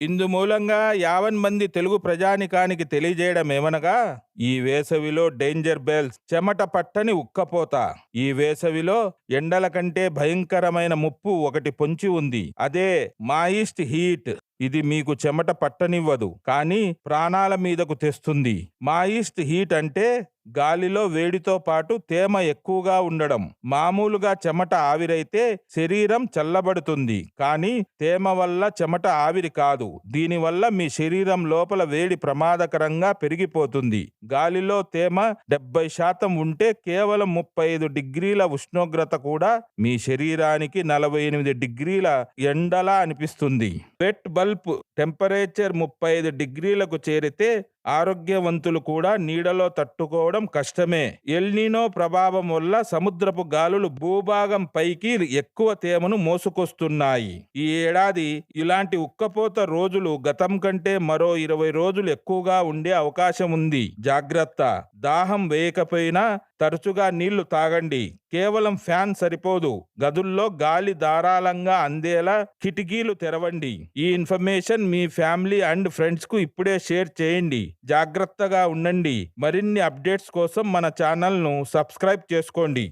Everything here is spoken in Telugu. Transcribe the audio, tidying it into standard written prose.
ఇందు మూలంగా యావన్ మంది తెలుగు ప్రజానికానికి తెలియజేయడమేమనగా, ఈ వేసవిలో డేంజర్ బెల్స్ చెమట పట్టని ఉక్కపోత. ఈ వేసవిలో ఎండల కంటే భయంకరమైన ముప్పు ఒకటి పొంచి ఉంది. అదే మాయిస్ట్ హీట్. ఇది మీకు చెమట పట్టనివ్వదు, కానీ ప్రాణాల మీదకు తెస్తుంది. మాయిస్ట్ హీట్ అంటే గాలిలో వేడితో పాటు తేమ ఎక్కువగా ఉండడం. మామూలుగా చెమట ఆవిరైతే శరీరం చల్లబడుతుంది, కానీ తేమ వల్ల చెమట ఆవిరి కాదు. దీనివల్ల మీ శరీరం లోపల వేడి ప్రమాదకరంగా పెరిగిపోతుంది. గాలిలో తేమ 70% ఉంటే కేవలం 35 డిగ్రీల ఉష్ణోగ్రత కూడా మీ శరీరానికి 48 డిగ్రీల ఎండలా అనిపిస్తుంది. వెట్ బల్బ్ టెంపరేచర్ 35 డిగ్రీలకు చేరితే ఆరోగ్యవంతులు కూడా నీడలో తట్టుకోవడం కష్టమే. ఎల్నినో ప్రభావం వల్ల సముద్రపు గాలులు భూభాగం పైకి ఎక్కువ తేమను మోసుకొస్తున్నాయి. ఈ ఏడాది ఇలాంటి ఉక్కపోత రోజులు గతం కంటే మరో 20 రోజులు ఎక్కువగా ఉండే అవకాశం ఉంది. జాగ్రత్త. దాహం వేయకపోయినా తరచుగా నీళ్లు తాగండి. కేవలం ఫ్యాన్ సరిపోదు. గదుల్లో గాలి ధారాళంగా అందేలా కిటికీలు తెరవండి. ఈ information me family and friends కు ఇప్పుడే షేర్ చేయండి. జాగ్రత్తగా ఉండండి. మరిన్ని అప్డేట్స్ కోసం మన ఛానల్ను సబ్స్క్రైబ్ చేసుకోండి.